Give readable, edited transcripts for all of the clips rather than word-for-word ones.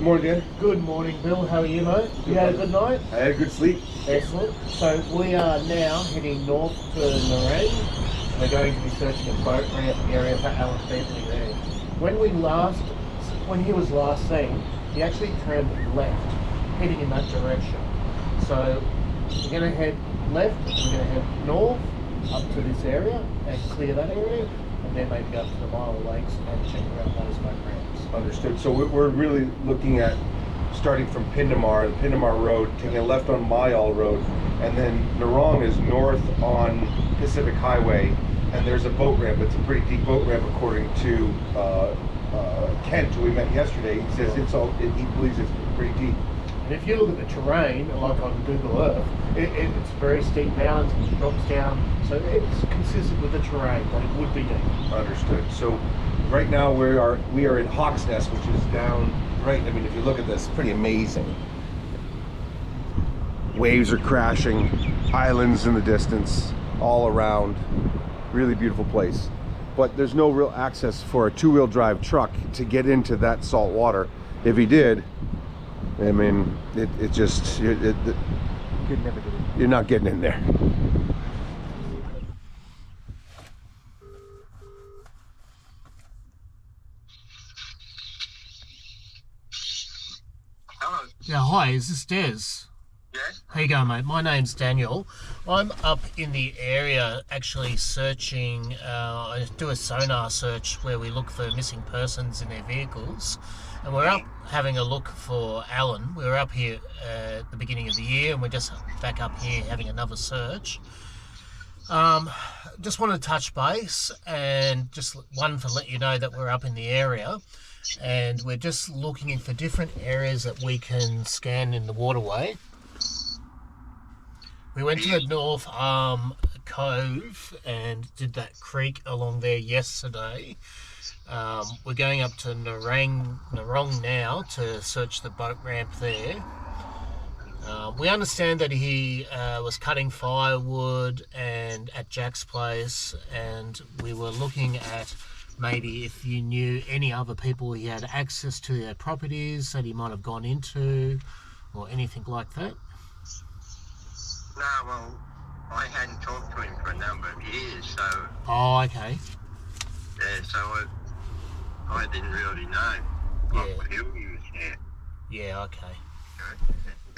morning, Dan. Good morning, Bill. How are you, mate? You had a good night? I had a good sleep. Excellent. So we are now heading north to Nerang. We're going to be searching a boat ramp area for Allan Bentley there. When he was last seen, he actually turned left, heading in that direction. So we're going to head left, we're going to head north up to this area and clear that area, and then maybe go up to the Mile Lakes and check out those boat ramps. Understood. So we're really looking at starting from Pindimar, the Pindimar Road, taking a left on Mile Road, and then Nerang is north on Pacific Highway, and there's a boat ramp. It's a pretty deep boat ramp according to Kent, who we met yesterday. He says he believes it's pretty deep. And if you look at the terrain, like on Google Earth, it's very steep mountains and it drops down, so it's consistent with the terrain, but it would be deep. Understood. So right now we are in Hawk's Nest, which is down right. I mean, if you look at this, pretty amazing. Waves are crashing, islands in the distance, all around. Really beautiful place. But there's no real access for a two-wheel drive truck to get into that salt water. If he did, I mean, you'd never get in. You're not getting in there. Hello. Yeah, hi, is this Des? Yes. How you going, mate? My name's Daniel. I'm up in the area actually searching, I do a sonar search where we look for missing persons in their vehicles. And we're up having a look for Allan. We were up here at the beginning of the year and we're just back up here having another search. Just want to touch base and just one to let you know that we're up in the area. And we're just looking for different areas that we can scan in the waterway. We went to the North Arm Cove and did that creek along there yesterday. We're going up to Nerang now to search the boat ramp there. We understand that he was cutting firewood and at Jack's place, and we were looking at maybe if you knew any other people he had access to their properties that he might have gone into or anything like that. No, well, I hadn't talked to him for a number of years, so... Oh, okay. Yeah, so I didn't really know what hill he was at. Yeah, okay.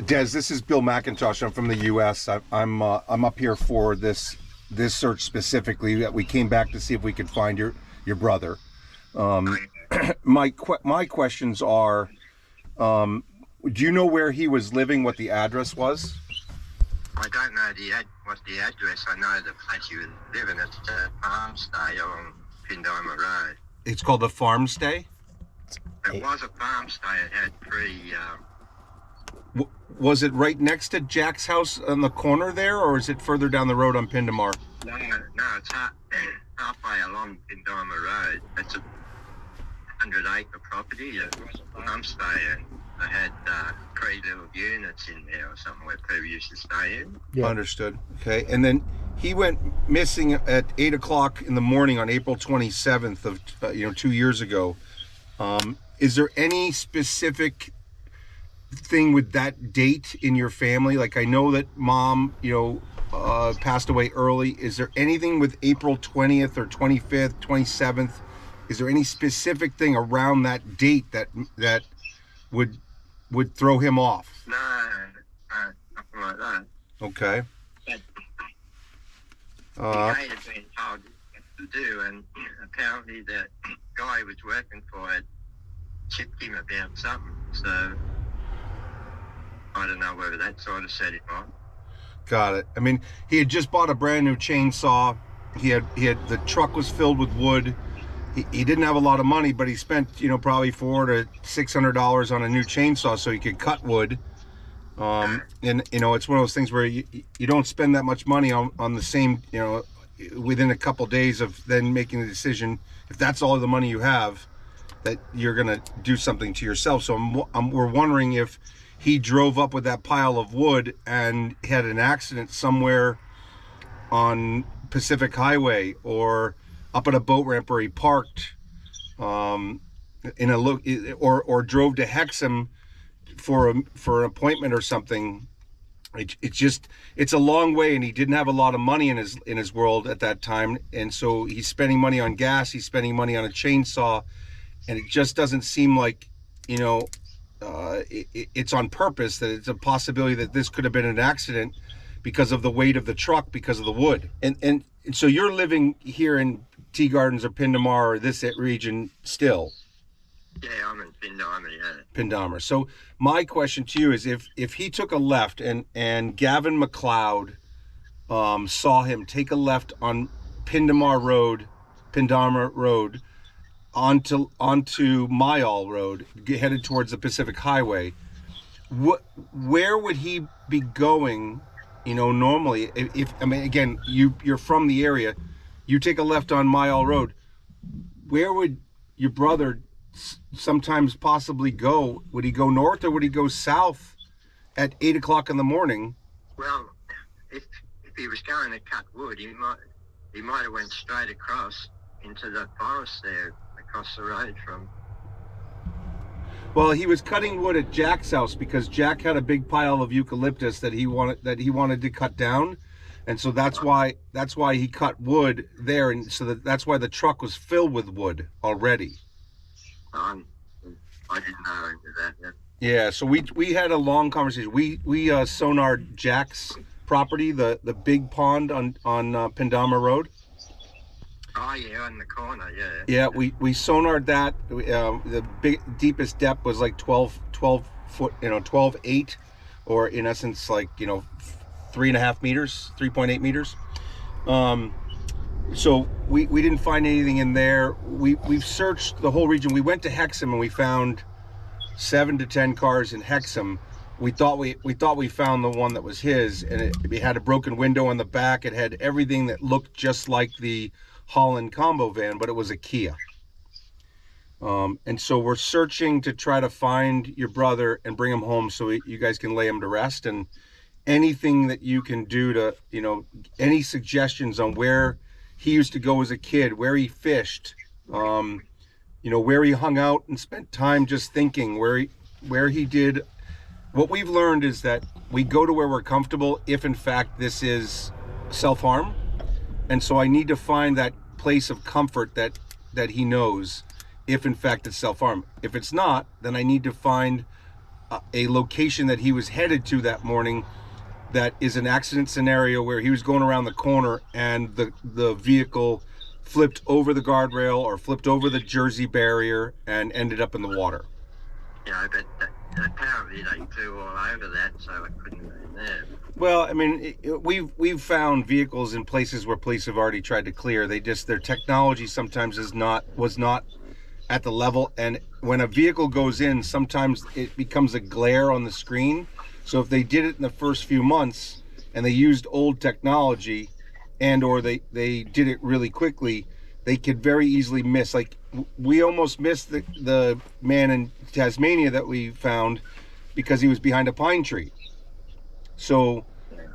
Des, this is Bill McIntosh. I'm from the U.S. I'm up here for this search specifically. That we came back to see if we could find your brother. My questions are, do you know where he was living? What the address was? I don't know what the address. I know the place he was living. It's a farm stay on Pindimar Road. It's called the farm stay? It was a farm stay. It had three... Was it right next to Jack's house on the corner there, or is it further down the road on Pindimar? No, it's halfway along Pindimar Road. It's a 100-acre property. It was a farm stay, and they had 3 little units in there or something where people used to stay in. Yeah. Understood. Okay, and then he went missing at 8 o'clock in the morning on April 27th of 2 years ago. Is there any specific thing with that date in your family? Like, I know that mom, passed away early. Is there anything with April 20th or 25th, 27th? Is there any specific thing around that date that would throw him off? No, nothing like that. Okay. But he had been told what to do, and apparently that guy he was working for had tipped him about something, so I don't know whether that sort of set him off. Got it. I mean, he had just bought a brand new chainsaw. He had the truck was filled with wood. He didn't have a lot of money, but he spent probably $400 to $600 on a new chainsaw so he could cut wood. And it's one of those things where you don't spend that much money on the same, within a couple days of then making the decision, if that's all the money you have, that you're gonna do something to yourself. So we're wondering if he drove up with that pile of wood and had an accident somewhere on Pacific Highway or up at a boat ramp where he parked or drove to Hexham for an appointment or something. It's a long way, and he didn't have a lot of money in his world at that time, and so he's spending money on gas, he's spending money on a chainsaw, and it just doesn't seem like, it's on purpose, that it's a possibility that this could have been an accident because of the weight of the truck, because of the wood. And so you're living here in Tea Gardens or Pindimar or this region still? Yeah, I'm in Pindimar, yeah. Pindimar. So my question to you is, if he took a left and Gavin McLeod saw him take a left on Pindimar Road onto Mayall Road, headed towards the Pacific Highway, where would he be going? Normally, again, you're from the area, you take a left on Mayall Road, where would your brother sometimes possibly go? Would he go north or would he go south at 8 o'clock in the morning? Well, if he was going to cut wood, he might have went straight across into the forest there, across the road from. Well, he was cutting wood at Jack's house because Jack had a big pile of eucalyptus that he wanted to cut down, and so that's why he cut wood there, and so that's why the truck was filled with wood already. I didn't know into that. Yeah, so we had a long conversation. We sonared Jack's property, the big pond on Pindimar Road. Oh yeah, on the corner, yeah. Yeah, we sonared that. The deepest depth was like 12 foot, 12.8, or in essence like 3.5 meters, 3.8 meters. So we didn't find anything in there. We've searched the whole region. We went to Hexham and we found 7 to 10 cars in Hexham. We thought we found the one that was his, and it had a broken window on the back. It had everything that looked just like the Holland combo van, but it was a Kia. And so we're searching to try to find your brother and bring him home so you guys can lay him to rest. And anything that you can do to, any suggestions on where he used to go as a kid, where he fished, where he hung out and spent time just thinking, where he did. What we've learned is that we go to where we're comfortable if in fact this is self-harm. And so I need to find that place of comfort that he knows if in fact it's self-harm. If it's not, then I need to find a location that he was headed to that morning that is an accident scenario where he was going around the corner and the vehicle flipped over the guardrail or flipped over the Jersey barrier and ended up in the water. Yeah, but apparently they flew all over that, so it couldn't have been there. Well, we've found vehicles in places where police have already tried to clear. Their technology sometimes was not at the level, and when a vehicle goes in, sometimes it becomes a glare on the screen. So if they did it in the first few months and they used old technology and or they did it really quickly, they could very easily miss. Like we almost missed the man in Tasmania that we found because he was behind a pine tree. So,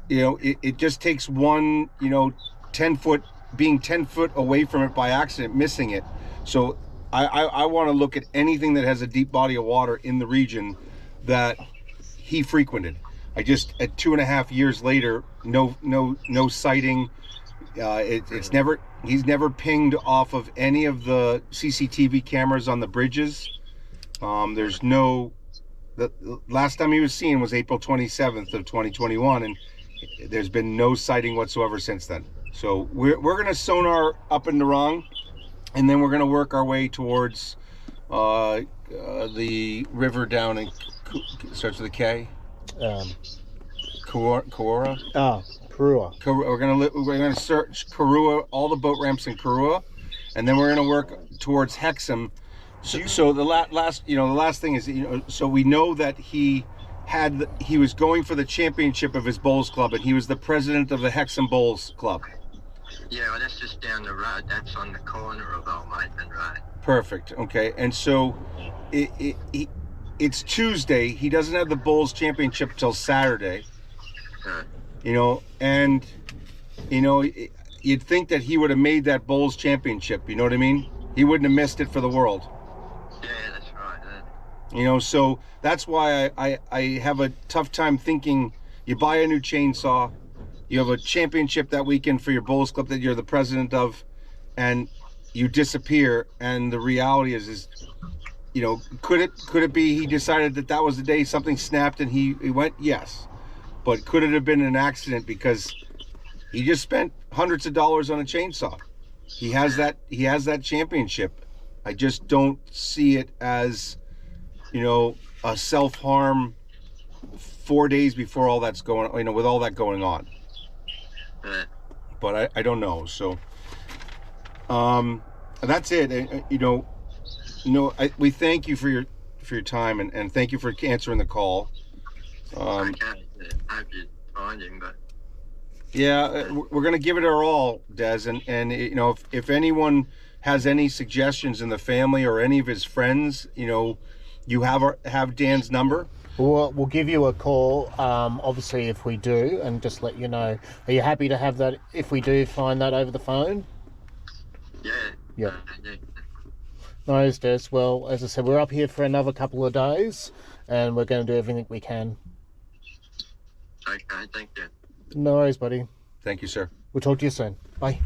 it just takes one, 10 foot, being 10 foot away from it by accident, missing it. So I want to look at anything that has a deep body of water in the region that he frequented. At 2.5 years later, no sighting. He's never pinged off of any of the CCTV cameras on the bridges. The last time he was seen was April 27th of 2021, and there's been no sighting whatsoever since then. So we're going to sonar up in Narong, and then we're going to work our way towards the river down in starts with a K. Karua. Oh, Karua. We're going to search Karua, all the boat ramps in Karua, and then we're going to work towards Hexham. So the last thing is, so we know that he was going for the championship of his bowls club, and he was the president of the Hexham Bowls Club. Yeah, well, that's just down the road. That's on the corner of Old Maitland Road. Perfect. Okay, and so it's Tuesday. He doesn't have the bowls championship till Saturday. And you'd think that he would have made that bowls championship. You know what I mean? He wouldn't have missed it for the world. Yeah, that's right. You know, so that's why I have a tough time thinking you buy a new chainsaw, you have a championship that weekend for your bowls club that you're the president of, and you disappear. And the reality is you know, could it be he decided that was the day something snapped and he went? Yes. But could it have been an accident because he just spent hundreds of dollars on a chainsaw? He has that championship. I just don't see it as, you know, a self-harm 4 days before all that's going, you know, with all that going on. But I don't know. So that's it. You know, we thank you for your time and thank you for answering the call. Okay, hope you find him, but yeah, we're gonna give it our all, Des, and you know, if anyone has any suggestions in the family or any of his friends, you know, you have Dan's number. We'll give you a call, obviously, if we do, and just let you know. Are you happy to have that if we do find that over the phone? yeah. Yep. Yeah. No, Des. Well, as I said, we're up here for another couple of days, and we're going to do everything we can. Okay, thank you. No worries, buddy. Thank you, sir. We'll talk to you soon. Bye.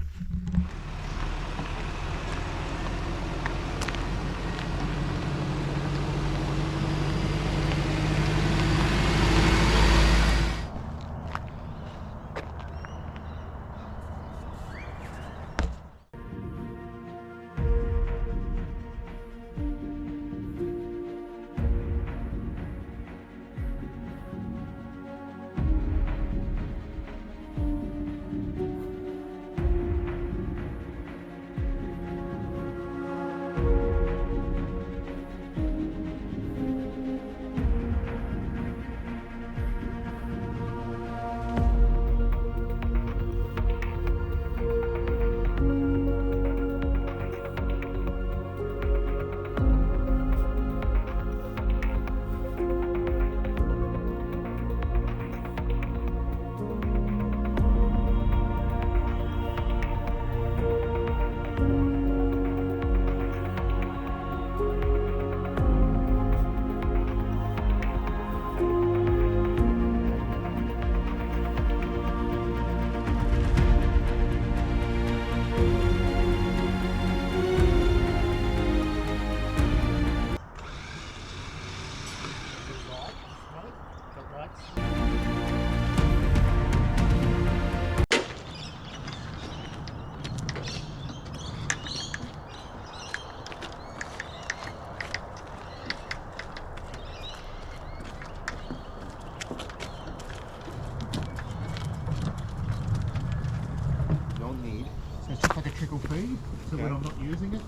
Trickle feed, so when I'm not using it,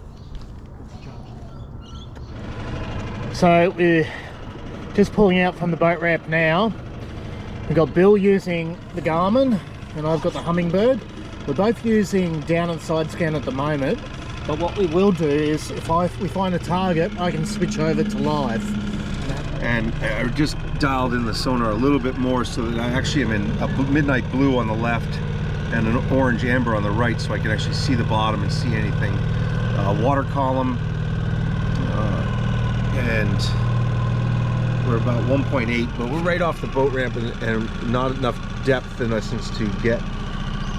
so we're just pulling out from the boat ramp now. We've got Bill using the Garmin and I've got the Hummingbird. We're both using down and side scan at the moment, but what we will do is if we find a target, I can switch over to live. And I just dialed in the sonar a little bit more so that I actually am in a midnight blue on the left and an orange amber on the right, so I can actually see the bottom and see anything. Water column, and we're about 1.8, but we're right off the boat ramp and not enough depth in essence to get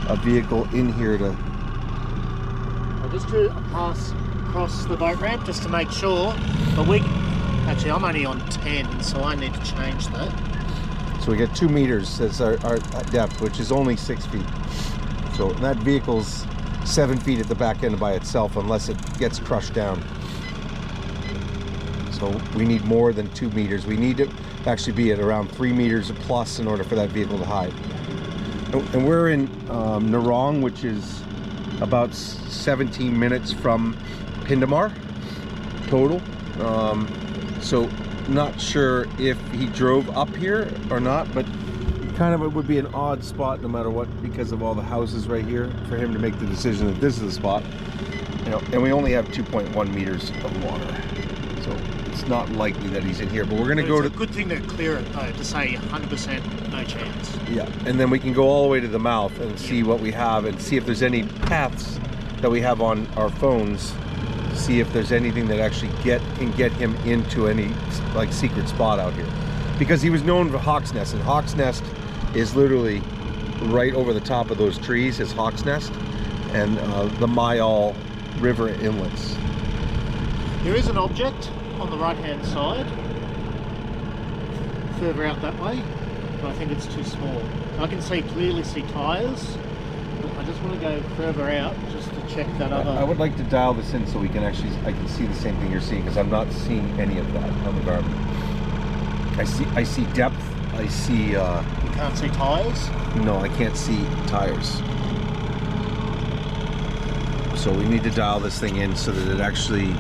a vehicle in here to... I'll just do a pass across the boat ramp just to make sure, but actually I'm only on 10, so I need to change that. So we get 2 meters as our depth, which is only 6 feet. So that vehicle's 7 feet at the back end by itself unless it gets crushed down. So we need more than 2 meters. We need to actually be at around 3 meters plus in order for that vehicle to hide. And we're in Narong, which is about 17 minutes from Pindimar total. So not sure if he drove up here or not, but kind of it would be an odd spot no matter what because of all the houses right here for him to make the decision that this is the spot. You know, and we only have 2.1 meters of water, so it's not likely that he's in here. But we're going to go to... It's a good thing to clear it though, to say 100% no chance. Yeah, and then we can go all the way to the mouth and see what we have and see if there's any paths that we have on our phones see if there's anything that actually can get him into any like secret spot out here, because he was known for Hawk's Nest, and Hawk's Nest is literally right over the top of those trees, his Hawk's Nest, and the Mayal River inlets. There is an object on the right hand side, further out that way, but I think it's too small. I can clearly see tyres, but I just want to go further out just to check that other... I would like to dial this in so we can actually, I can see the same thing you're seeing, because I'm not seeing any of that on the Garmin. I see depth, I see... You can't see tyres? No, I can't see tires. So we need to dial this thing in so that it actually...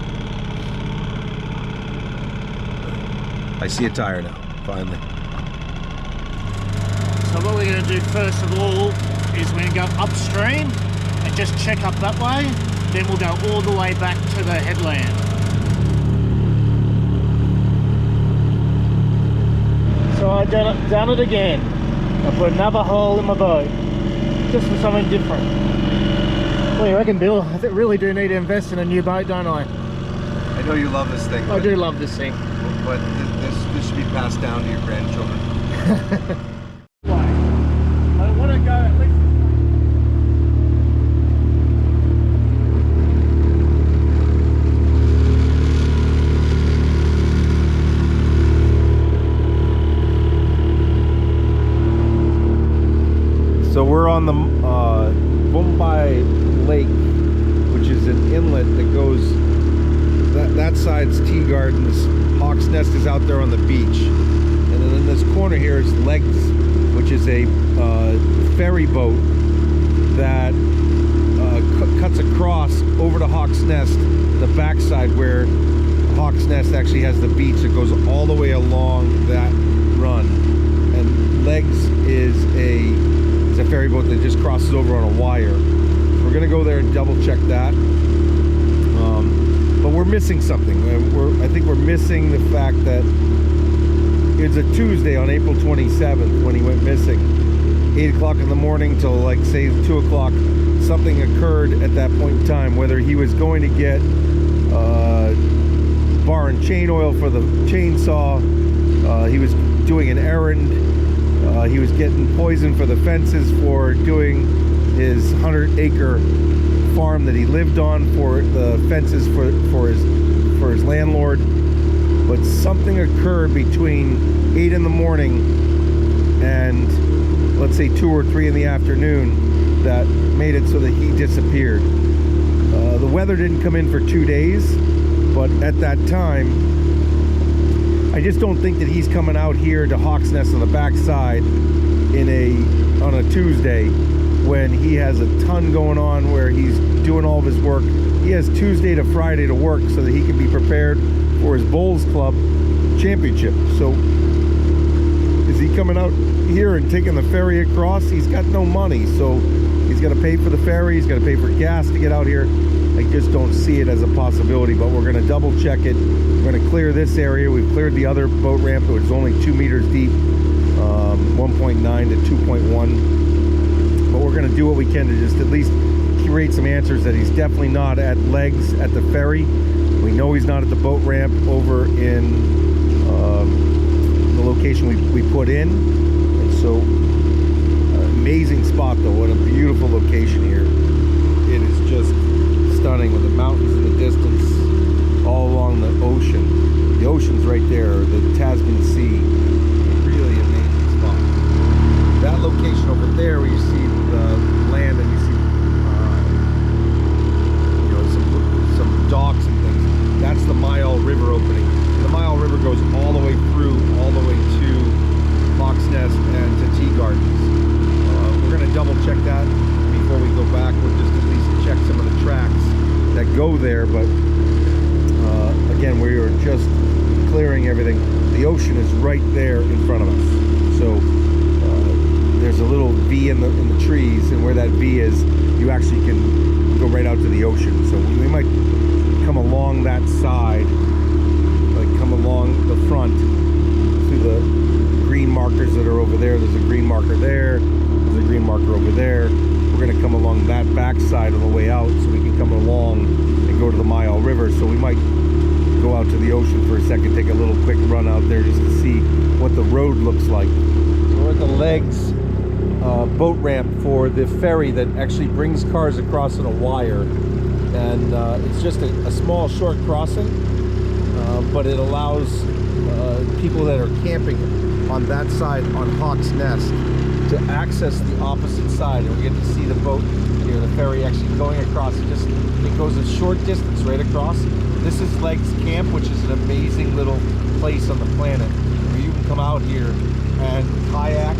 I see a tire now, finally. So what we're going to do first of all is we're going to go upstream and just check up that way. Then we'll go all the way back to the headland. So I've done it again. I put another hole in my boat, just for something different. What do you reckon, Bill? I really do need to invest in a new boat, don't I? I know you love this thing. I do love this thing. But this should be passed down to your grandchildren. I want to go at least. So we're on the Bundabah Lake, which is an inlet that goes, that side's tea gardens, Hawk's Nest is out there on the beach, and then in this corner here is Legs, which is a ferry boat that cuts across over to Hawk's Nest, the backside where Hawk's Nest actually has the beach that goes all the way along that run. And Legs is a ferry boat that just crosses over on a wire. So we're gonna go there and double check that. But we're missing something. I think we're missing the fact that it's a Tuesday on April 27th when he went missing. 8 o'clock in the morning till like say 2 o'clock, something occurred at that point in time, whether he was going to get bar and chain oil for the chainsaw, he was doing an errand, he was getting poison for the fences for doing his 100-acre farm that he lived on for the fences for his landlord. But something occurred between 8 in the morning and let's say 2 or 3 in the afternoon that made it so that he disappeared. The weather didn't come in for 2 days, but at that time I just don't think that he's coming out here to Hawk's Nest on the backside on a Tuesday when he has a ton going on, where he's doing all of his work. He has Tuesday to Friday to work so that he can be prepared for his Bowls Club championship. So is he coming out here and taking the ferry across? He's got no money, so he's got to pay for the ferry, he's got to pay for gas to get out here. I just don't see it as a possibility, but we're going to double check it. We're going to clear this area. We've cleared the other boat ramp, which is only 2 meters deep, 1.9 to 2.1. But we're going to do what we can to just at least curate some answers that he's definitely not at Legs at the ferry. We know he's not at the boat ramp over in the location we put in. And so, amazing spot though. What a beautiful location here. It is just stunning with the mountains in the distance all along the ocean. The ocean's right there, the Tasman Sea. Really amazing spot. That location over there where you see the land and you see some docks and things, that's the Mayal River opening. And the Mayal River goes all the way through, all the way to Hawk's Nest and to Tea Gardens. We're going to double check that before we go back. We'll just at least check some of the tracks that go there, but again, we are just clearing everything. The ocean is right there in front of us. So there's a little V in the trees, and where that V is, you actually can go right out to the ocean. So we might come along that side, like come along the front through the green markers that are over there. There's a green marker there. There's a green marker over there. We're we're going to come along that backside on the way out, so we can come along and go to the Mile River. So we might go out to the ocean for a second, take a little quick run out there just to see what the road looks like. So we're at the Legs boat ramp for the ferry that actually brings cars across on a wire, and it's just a small short crossing, but it allows people that are camping on that side on Hawk's Nest to access the opposite side, and we get to see the boat here, the ferry actually going across. It goes a short distance right across. This is Legs Camp, which is an amazing little place on the planet where you can come out here and kayak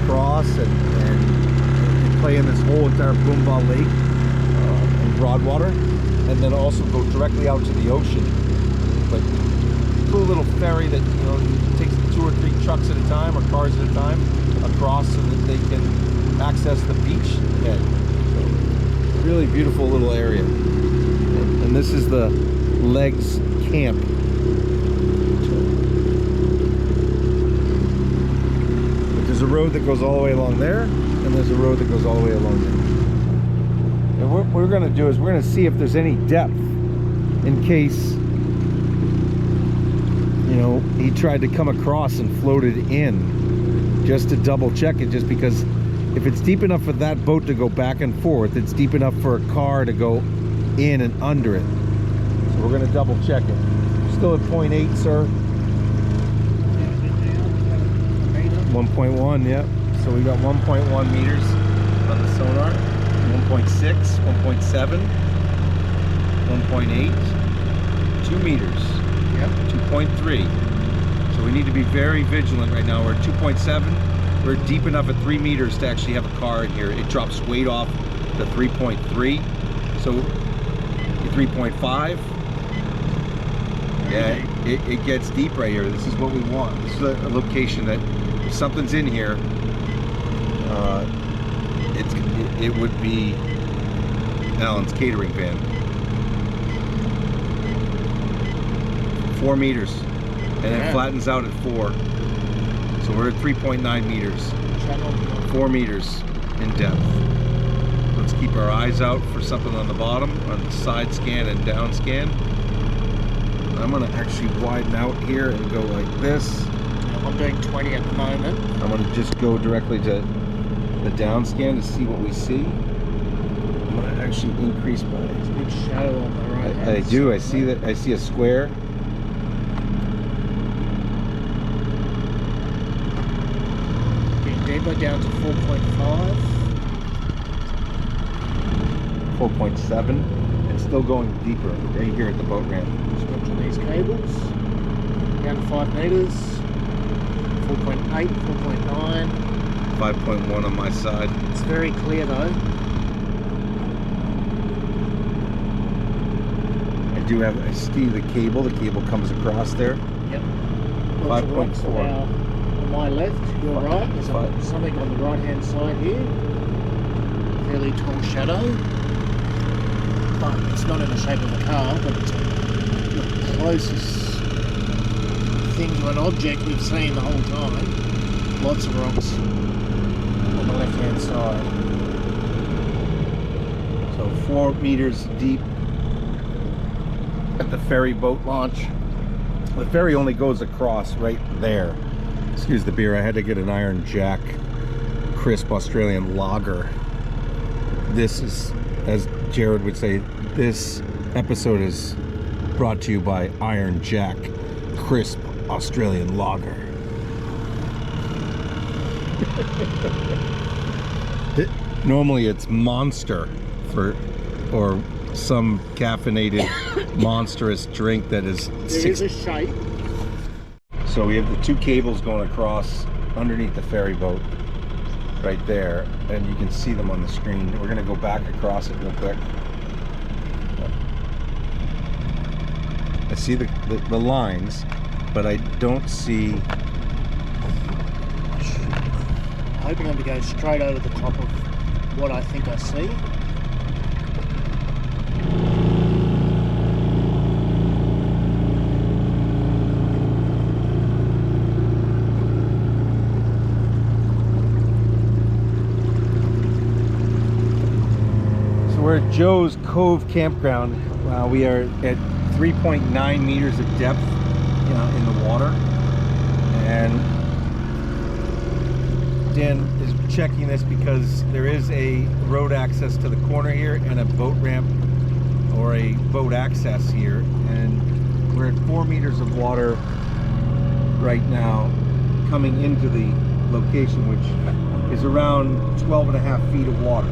across and play in this whole entire Bundabah Lake and Broadwater, and then also go directly out to the ocean. But cool little ferry that, you know, takes 2 or 3 trucks at a time or cars at a time across so that they can access the beach head. So, really beautiful little area. And this is the Legs Camp. There's a road that goes all the way along there, and there's a road that goes all the way along there. And what we're going to do is we're going to see if there's any depth in case, you know, he tried to come across and floated in, just to double check it, just because if it's deep enough for that boat to go back and forth, it's deep enough for a car to go in and under it. So we're going to double check it. Still at 0.8, sir. 1.1, yep. So we got 1.1 meters on the sonar, 1.6, 1.7, 1.8, 2 meters, yep, 2.3. So we need to be very vigilant right now. We're at 2.7. We're deep enough at 3 meters to actually have a car in here. It drops weight off to 3.3. So 3.5. Yeah, it gets deep right here. This is what we want. This is a location that if something's in here, it would be Allan's catering van. 4 meters, and it flattens out at 4. So we're at 3.9 meters, 4 meters in depth. Let's keep our eyes out for something on the bottom, on the side scan and down scan. I'm gonna actually widen out here and go like this. I'm doing 20 at the moment. I'm gonna just go directly to the down scan to see what we see. I'm gonna actually increase my. There's a big shadow on the right. I do. I see that. I see a square. Getting deeper, down to 4.5. 4.7. It's still going deeper right here at the boat ramp. Stretching these cables. Down to 5 meters. 4.8, 4.9. 5.1 on my side. It's very clear though. I see the cable. The cable comes across there. Yep. 5.4. On my left, your right. There's something on the right hand side here. Fairly tall shadow. But it's not in the shape of a car, but it's the closest thing to an object we've seen the whole time. Lots of rocks on the left hand side. So 4 meters deep at the ferry boat launch. The ferry only goes across right there. Excuse the beer, I had to get an Iron Jack crisp Australian lager. This is, as Jared would say, this episode is brought to you by Iron Jack crisp Australian lager. Normally it's Monster or some caffeinated monstrous drink that is There is a shape. So we have the 2 cables going across underneath the ferry boat right there, and you can see them on the screen. We're going to go back across it real quick. I see the lines, but I don't see. I'm hoping I'm to go straight over the top of what I think I see. We're at Joe's Cove Campground. We are at 3.9 meters of depth in the water. And Dan is checking this because there is a road access to the corner here and a boat ramp or a boat access here. And we're at 4 meters of water right now coming into the location, which is around 12.5 feet of water.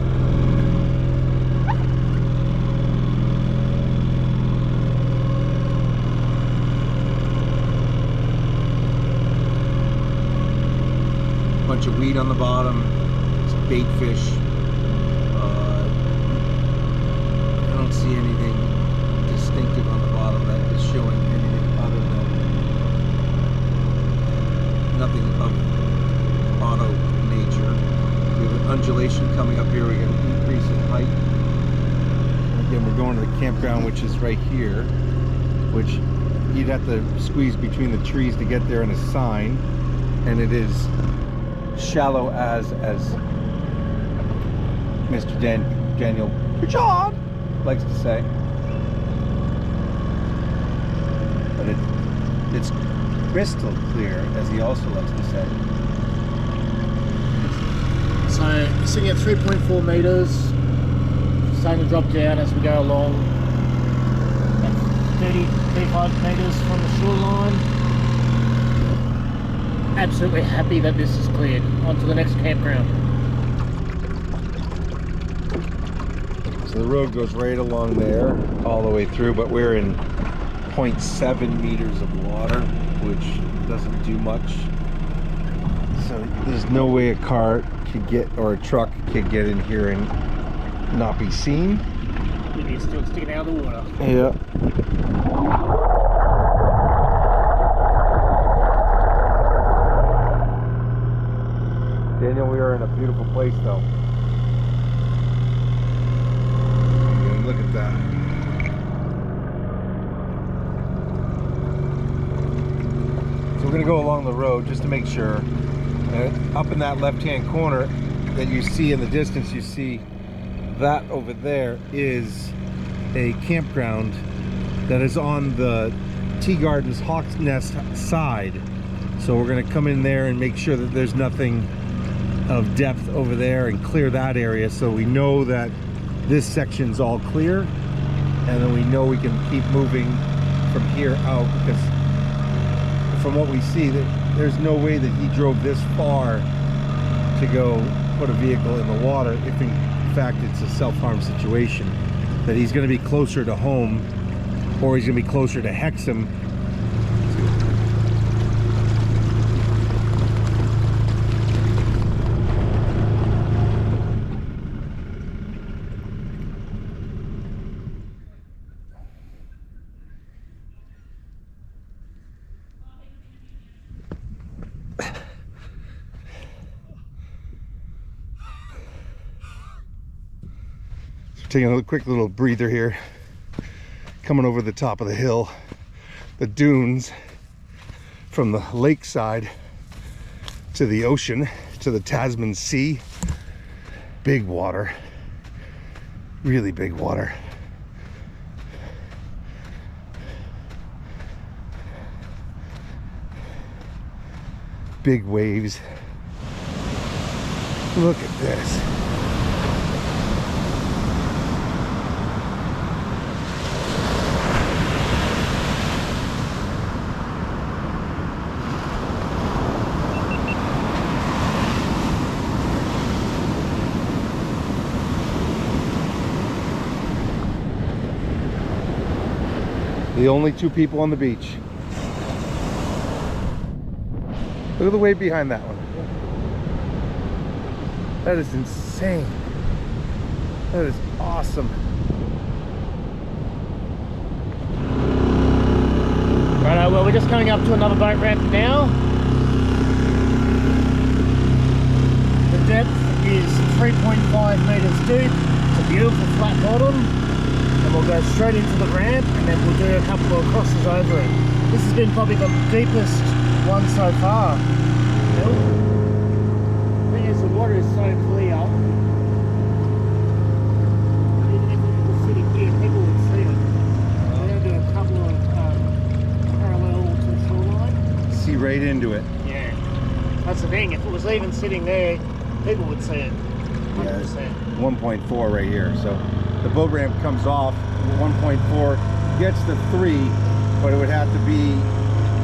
Bunch of weed on the bottom, some bait fish. I don't see anything distinctive on the bottom that is showing anything other than nothing of auto nature. We have an undulation coming up here. We got an increase in height. And again, we're going to the campground, which is right here, which you'd have to squeeze between the trees to get there, and a sign, and it is shallow as Mr. Daniel Richard likes to say, but it's crystal clear, as he also likes to say. So sitting at 3.4 meters, starting to drop down as we go along. At 35 meters from the shoreline. Absolutely happy that this is cleared. On to the next campground. So the road goes right along there all the way through, but we're in 0.7 meters of water, which doesn't do much. So there's no way a car could get, or a truck could get in here and not be seen. It's still sticking out of the water. Yeah. Daniel, we are in a beautiful place though. Look at that. So we're going to go along the road just to make sure. Up in that left-hand corner that you see in the distance, you see that over there is a campground that is on the Tea Gardens Hawk's Nest side. So we're going to come in there and make sure that there's nothing of depth over there and clear that area, so we know that this section's all clear, and then we know we can keep moving from here out, because from what we see, that there's no way that he drove this far to go put a vehicle in the water if in fact it's a self-harm situation. That he's going to be closer to home, or he's going to be closer to Hexham. Taking a quick little breather here, coming over the top of the hill, the dunes, from the lakeside to the ocean, to the Tasman Sea. Big water, really big water. Big waves. Look at this. The only two people on the beach. Look at the wave behind that one. That is insane. That is awesome. Righto, well, we're just coming up to another boat ramp now. The depth is 3.5 meters deep. It's a beautiful flat bottom. And we'll go straight into the ramp, and then we'll do a couple of crosses over it. This has been probably the deepest one so far. The thing is, the water is so clear. right into it. Yeah. That's the thing. If it was even sitting there, people would see it. 100%. Yeah, 1.4 right here. So the boat ramp comes off 1.4, gets to 3, but it would have to be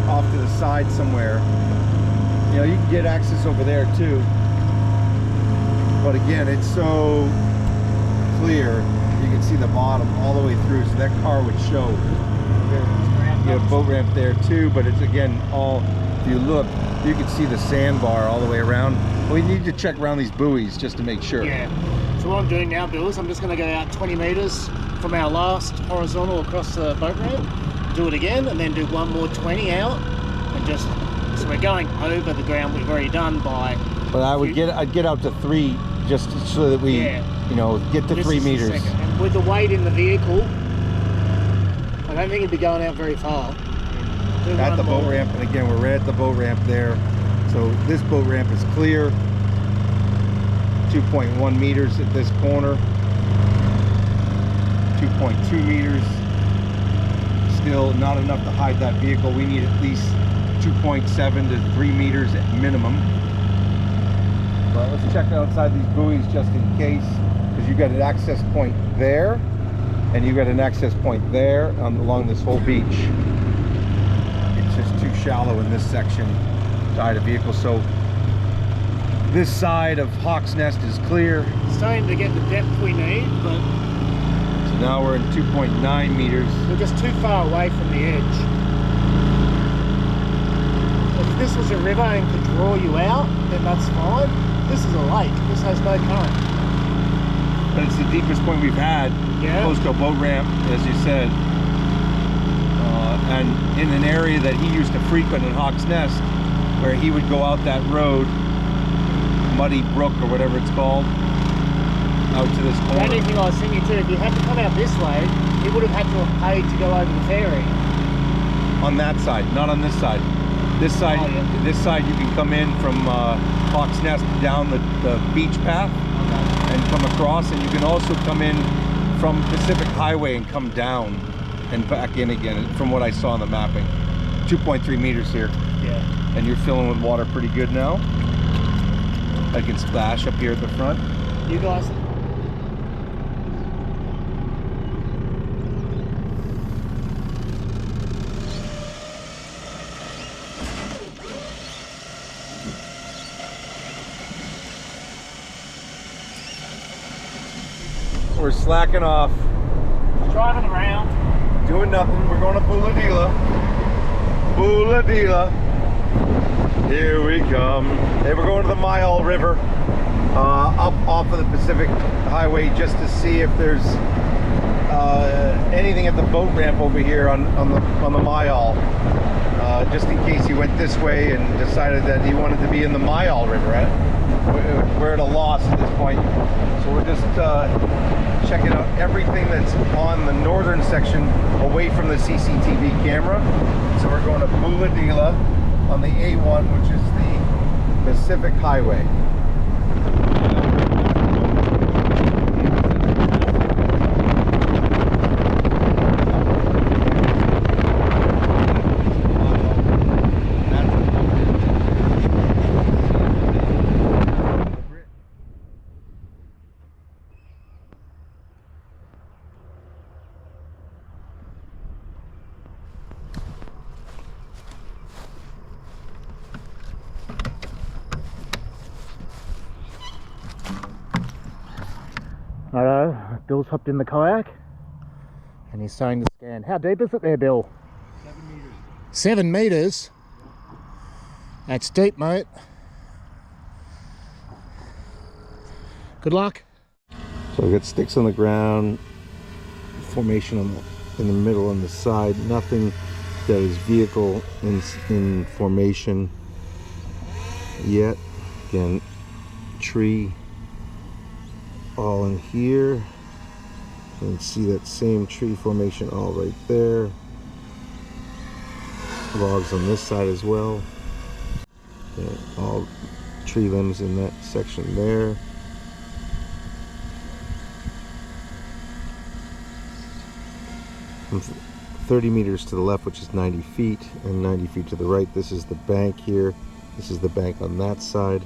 off to the side somewhere. You know, you can get access over there too. But again, it's so clear. You can see the bottom all the way through, so that car would show. You have a boat ramp there too, but it's again all, if you look, you can see the sandbar all the way around. We need to check around these buoys just to make sure. Yeah. So what I'm doing now, Bill, is I'm just going to go out 20 meters from our last horizontal across the boat ramp, do it again, and then do one more 20 out, and just, so we're going over the ground we've already done by. But I'd get out to 3 just so that we, you know, get to 3 meters. And with the weight in the vehicle, I don't think it'd be going out very far. At the boat ramp, and again, we're right at the boat ramp there. So this boat ramp is clear. 2.1 meters at this corner. 2.2 meters. Still not enough to hide that vehicle. We need at least 2.7 to 3 meters at minimum. But let's check outside these buoys just in case, because you've got an access point there, and you've got an access point there along this whole beach. It's just too shallow in this section to hide a vehicle. So this side of Hawk's Nest is clear. Starting to get the depth we need, but so now we're in 2.9 meters. we're just too far away from the edge. If this was a river and could draw you out, then that's fine. This is a lake. This has no current. But it's the deepest point we've had, close to a boat ramp, as you said. And in an area that he used to frequent in Hawk's Nest, where he would go out that road, Muddy Brook or whatever it's called, out to this corner. The only thing I was thinking too, if you had to come out this way, he would have had to have paid to go over the ferry. On that side, not on this side. This side, this side you can come in from Hawk's Nest down the beach path and come across, and you can also come in from Pacific Highway and come down and back in again, from what I saw on the mapping. 2.3 meters here. Yeah. And you're filling with water pretty good now. I can splash up here at the front. You guys. We're slacking off. Driving around. Doing nothing. We're going to Bundabah. Bundabah. Here we come. Hey, we're going to the Mile River, up off of the Pacific Highway, just to see if there's anything at the boat ramp over here on the Mile. Just in case he went this way and decided that he wanted to be in the Mile River. Right? We're at a loss at this point, so we're just checking out everything that's on the northern section away from the CCTV camera. So we're going to Bundabah on the A1, which is the Pacific Highway. Hello, Bill's hopped in the kayak and he's starting to scan. How deep is it there, Bill? 7 meters. 7 meters? That's deep, mate. Good luck. So we got sticks on the ground, formation in the middle and the side. Nothing that is vehicle in formation yet. Again, tree all in here. You can see that same tree formation all right there. Logs on this side as well. Yeah, all tree limbs in that section there. I'm 30 meters to the left, which is 90 feet, and 90 feet to the right. This is the bank here. This is the bank on that side.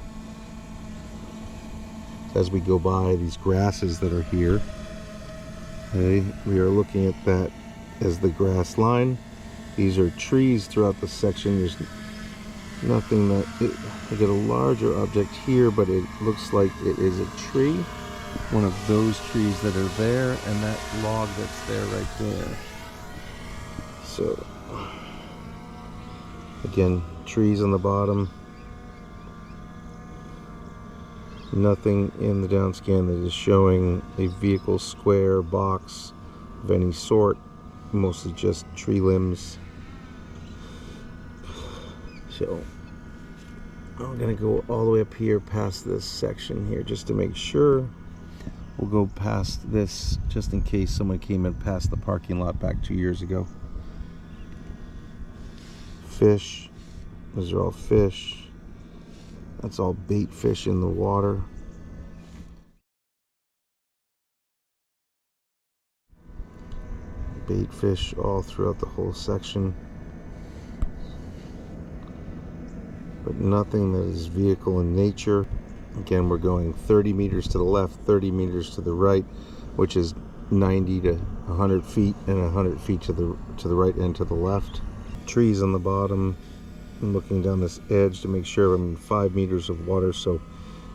As we go by these grasses that are here, okay, we are looking at that as the grass line. These are trees throughout the section. There's nothing that I get a larger object here, but it looks like it is a tree, one of those trees that are there, and that log that's there right there. So again, trees on the bottom, nothing in the down scan that is showing a vehicle, square, box of any sort, mostly just tree limbs. So I'm gonna go all the way up here past this section here just to make sure. We'll go past this just in case someone came in past the parking lot back 2 years ago. Fish, those are all fish. That's all bait fish in the water. Bait fish all throughout the whole section. But nothing that is vehicle in nature. Again, we're going 30 meters to the left, 30 meters to the right, which is 90 to 100 feet, and 100 feet to the right and to the left. Trees on the bottom. I'm looking down this edge to make sure I'm in 5 meters of water, so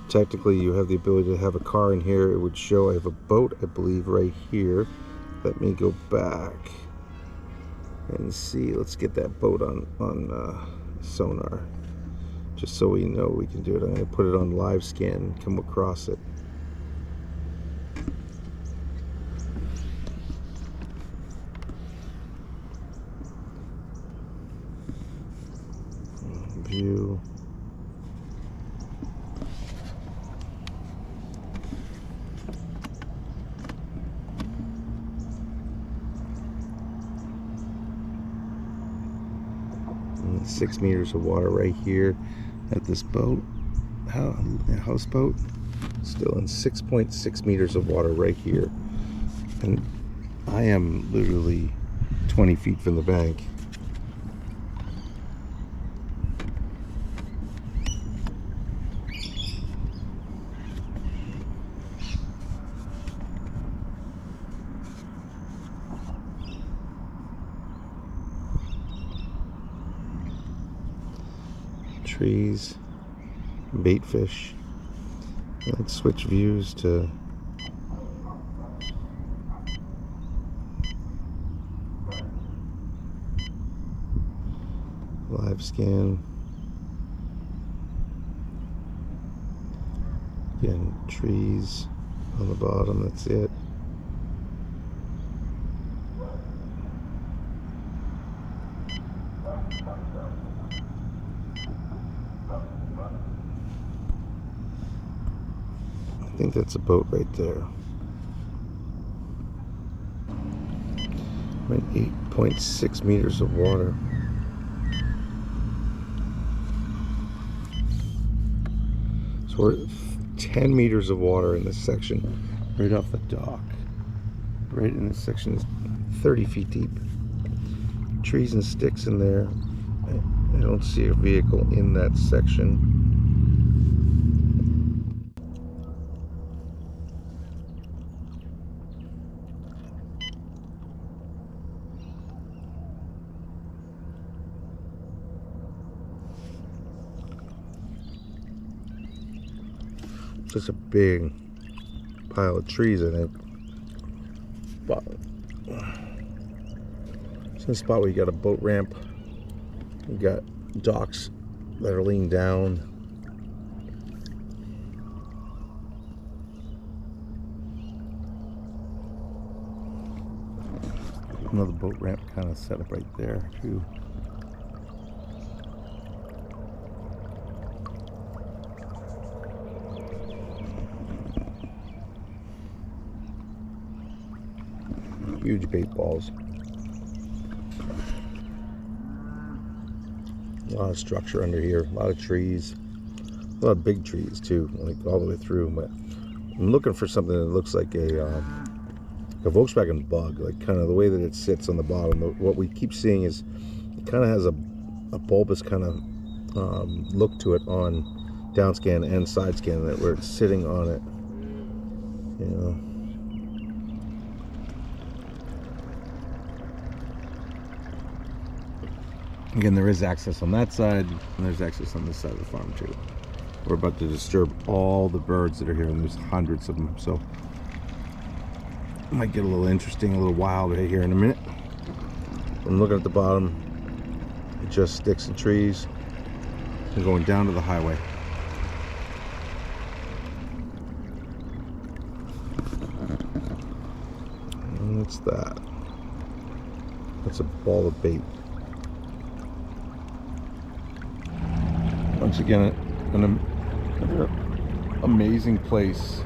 technically you have the ability to have a car in here. It would show I have a boat, I believe, right here. Let me go back and see. Let's get that boat on sonar, just so we know we can do it. I'm going to put it on live scan and come across it. View. And 6 meters of water right here at this boat, houseboat. Still in 6.6 meters of water right here. And I am literally 20 feet from the bank. Trees, bait fish. Let's switch views to live scan. Again, trees on the bottom, that's it. I think that's a boat right there. I'm in 8.6 meters of water. So we're at 10 meters of water in this section, right off the dock. Right in this section is 30 feet deep. Trees and sticks in there. I don't see a vehicle in that section. Just a big pile of trees, I think. But it's in a spot where you got a boat ramp, you got docks that are leaned down. Another boat ramp kind of set up right there too. Huge bait balls. A lot of structure under here, a lot of trees, a lot of big trees too, like all the way through. But I'm looking for something that looks like a a Volkswagen Bug, like kind of the way that it sits on the bottom. What we keep seeing is it kind of has a bulbous kind of look to it on down scan and side scan, that where it's sitting on it, you know. Again, there is access on that side, and there's access on this side of the farm too. We're about to disturb all the birds that are here, and there's hundreds of them, so it might get a little interesting, a little wild right here in a minute. I'm looking at the bottom, just sticks and trees, and going down to the highway. And what's that? That's a ball of bait. Once again, another amazing place.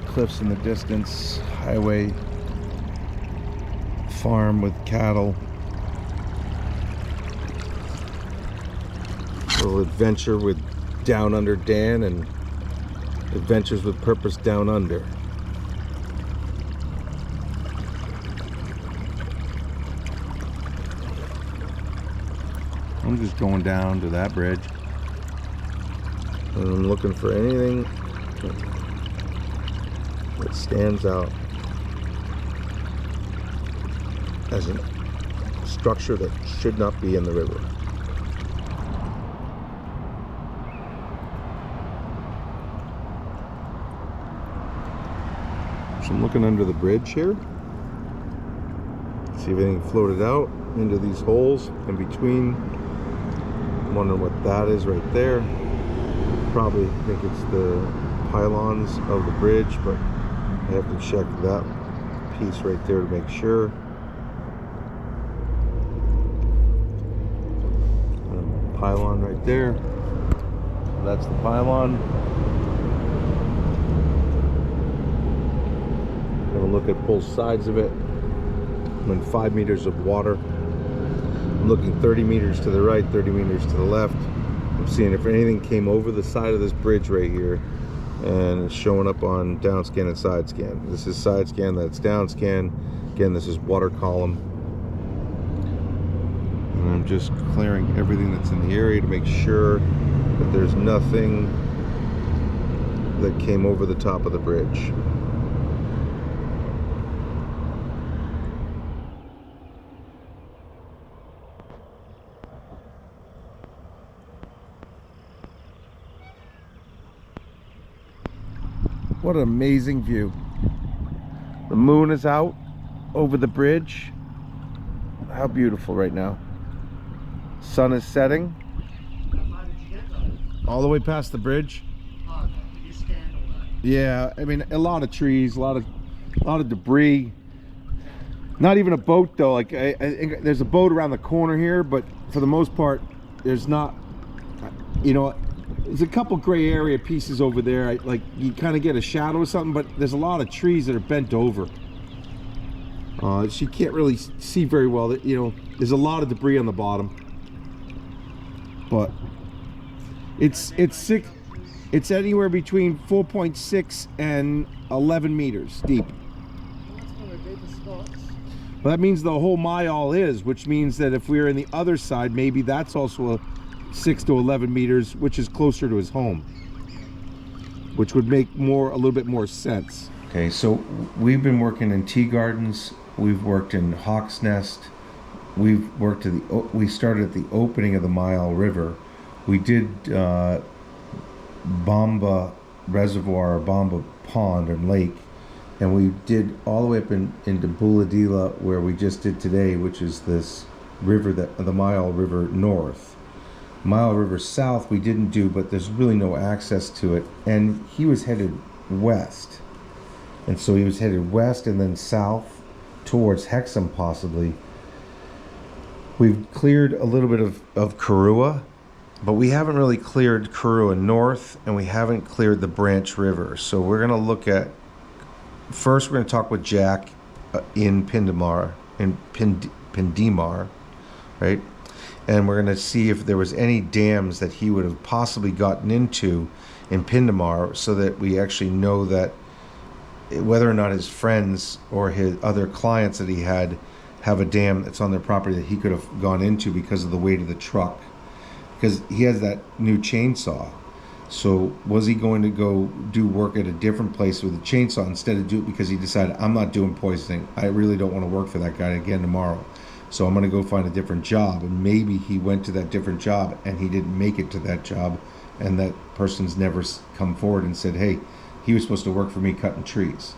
Cliffs in the distance, highway, farm with cattle. A little adventure with Down Under Dan and Adventures with Purpose Down Under. I'm just going down to that bridge, and I'm looking for anything that stands out as a structure that should not be in the river. So I'm looking under the bridge here, see if anything floated out into these holes in between. I'm wondering what that is right there. Probably think it's the pylons of the bridge, but I have to check that piece right there to make sure. Pylon right there. That's the pylon. Have a look at both sides of it. I'm in 5 meters of water. I'm looking 30 meters to the right, 30 meters to the left. I'm seeing if anything came over the side of this bridge right here, and it's showing up on down scan and side scan. This is side scan, that's down scan. Again, this is water column. And I'm just clearing everything that's in the area to make sure that there's nothing that came over the top of the bridge. What an amazing view. The moon is out over the bridge. How beautiful right now. Sun is setting. How did you get those? All the way past the bridge. Oh, okay. You scanned all that. Yeah, I mean, a lot of trees, a lot of debris. Not even a boat though. Like I think there's a boat around the corner here, but for the most part, there's not. You know, there's a couple gray area pieces over there. Like you kind of get a shadow or something, but there's a lot of trees that are bent over. She can't really see very well. You know, there's a lot of debris on the bottom, but it's anywhere between 4.6 and 11 meters deep. That's one of the deepest spots. Well, that means the whole mile is, which means that if we were in the other side, maybe that's also a 6 to 11 meters, which is closer to his home, which would make a little bit more sense. Okay, so we've been working in tea gardens. We've worked in Hawk's Nest. We started at the opening of the Mile River. We did Bamba Reservoir, Bamba Pond and Lake, and we did all the way up into Bundabah, where we just did today, which is this river, the Mile River North. Mile River South we didn't do, but there's really no access to it, and he was headed west, and so he was headed west and then south towards Hexham possibly. We've cleared a little bit of Karua, but we haven't really cleared Karua North, and we haven't cleared the Branch River. So we're going to look at, first we're going to talk with Jack in Pindimar, right? And we're going to see if there was any dams that he would have possibly gotten into in Pindimar, so that we actually know that whether or not his friends or his other clients that he had have a dam that's on their property that he could have gone into because of the weight of the truck, because he has that new chainsaw. So was he going to go do work at a different place with a chainsaw instead of do it because he decided, I'm not doing poisoning, I really don't want to work for that guy again tomorrow, so I'm going to go find a different job? And maybe he went to that different job and he didn't make it to that job, and that person's never come forward and said, hey, he was supposed to work for me cutting trees.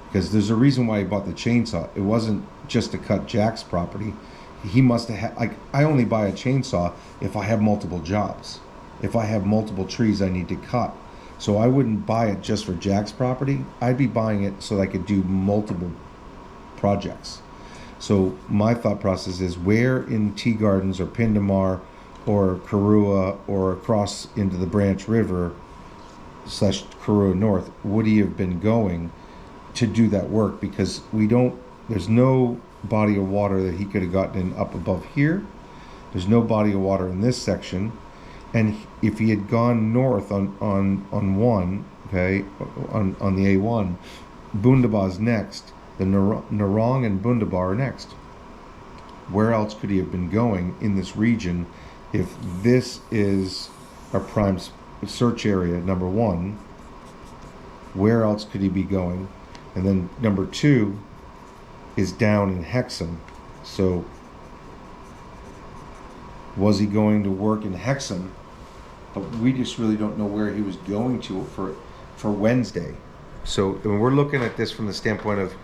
Because there's a reason why he bought the chainsaw. It wasn't just to cut Jack's property. He must have had, like, I only buy a chainsaw if I have multiple jobs. If I have multiple trees I need to cut. So I wouldn't buy it just for Jack's property. I'd be buying it so that I could do multiple projects. So my thought process is, where in Tea Gardens or Pindimar or Karua or across into the Branch River / Karua North would he have been going to do that work? Because there's no body of water that he could have gotten in up above here. There's no body of water in this section. And if he had gone north on one, okay, on the A1, Bundabah's next. The Narong and Bundabah are next. Where else could he have been going in this region if this is a prime search area, number one? Where else could he be going? And then number two is down in Hexham. So was he going to work in Hexham? But we just really don't know where he was going to for Wednesday. So when we're looking at this from the standpoint of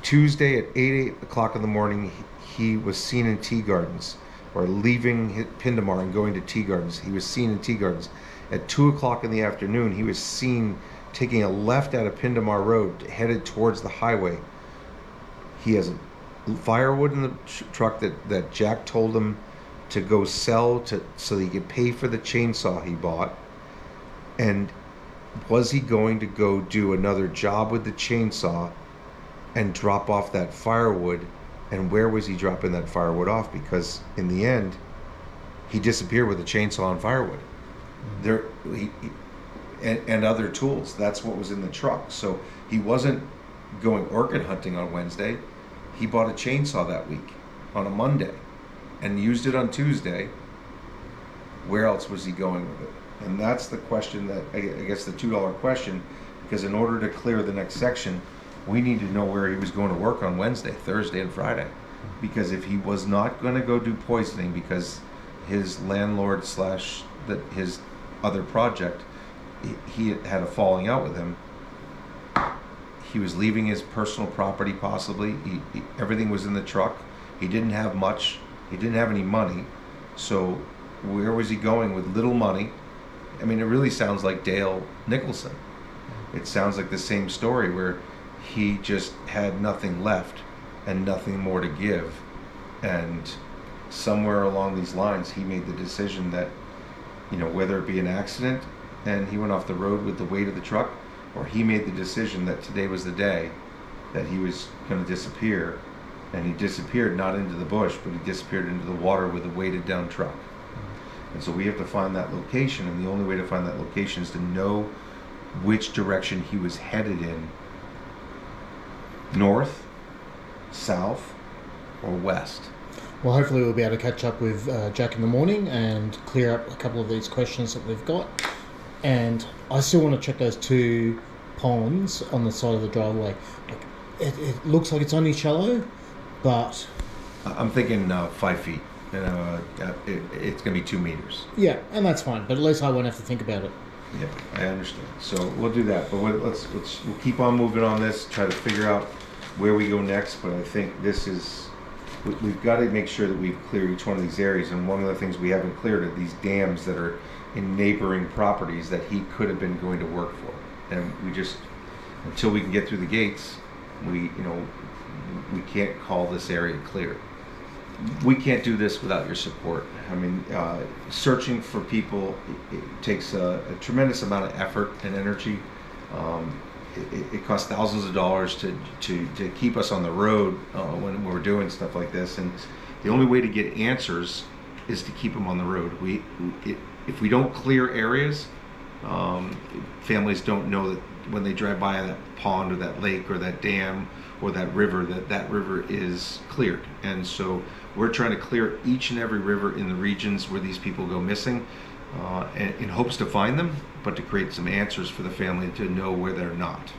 Tuesday at 8 o'clock in the morning, he was seen in Tea Gardens, or leaving Pindimar and going to Tea Gardens. He was seen in Tea Gardens. At 2 o'clock in the afternoon, he was seen taking a left out of Pindimar Road, headed towards the highway. He has firewood in the truck that Jack told him to go sell so he could pay for the chainsaw he bought. And was he going to go do another job with the chainsaw and drop off that firewood? And where was he dropping that firewood off? Because in the end, he disappeared with a chainsaw and firewood. And other tools. That's what was in the truck. So he wasn't going orchid hunting on Wednesday. He bought a chainsaw that week on a Monday and used it on Tuesday. Where else was he going with it? And that's the question, that I guess the $2 question, because in order to clear the next section, we need to know where he was going to work on Wednesday, Thursday, and Friday. Because if he was not going to go do poisoning because his landlord / his other project, he had a falling out with him, he was leaving his personal property possibly. Everything was in the truck. He didn't have much. He didn't have any money. So where was he going with little money? I mean, it really sounds like Dale Nicholson. It sounds like the same story where he just had nothing left and nothing more to give. And somewhere along these lines, he made the decision that, whether it be an accident and he went off the road with the weight of the truck, or he made the decision that today was the day that he was going to disappear. And he disappeared not into the bush, but he disappeared into the water with a weighted down truck. And so we have to find that location, and the only way to find that location is to know which direction he was headed in. North, south, or west. Well, hopefully we'll be able to catch up with Jack in the morning and clear up a couple of these questions that we've got. And I still want to check those 2 ponds on the side of the driveway. It looks like it's only shallow, but I'm thinking 5 feet. It's going to be 2 meters. Yeah, and that's fine. But at least I won't have to think about it. Yeah, I understand. So we'll do that. But we'll keep on moving on this. Try to figure out where we go next. But I think we've got to make sure that we've cleared each one of these areas. And one of the things we haven't cleared are these dams that are in neighboring properties that he could have been going to work for. And we just, until we can get through the gates, we can't call this area clear. We can't do this without your support. I mean, searching for people, it takes a tremendous amount of effort and energy. It costs thousands of dollars to keep us on the road when we're doing stuff like this. And the only way to get answers is to keep them on the road. If we don't clear areas, Families don't know that when they drive by that pond or that lake or that dam or that river, that river is cleared. And so we're trying to clear each and every river in the regions where these people go missing, in hopes to find them, but to create some answers for the family to know where they're not.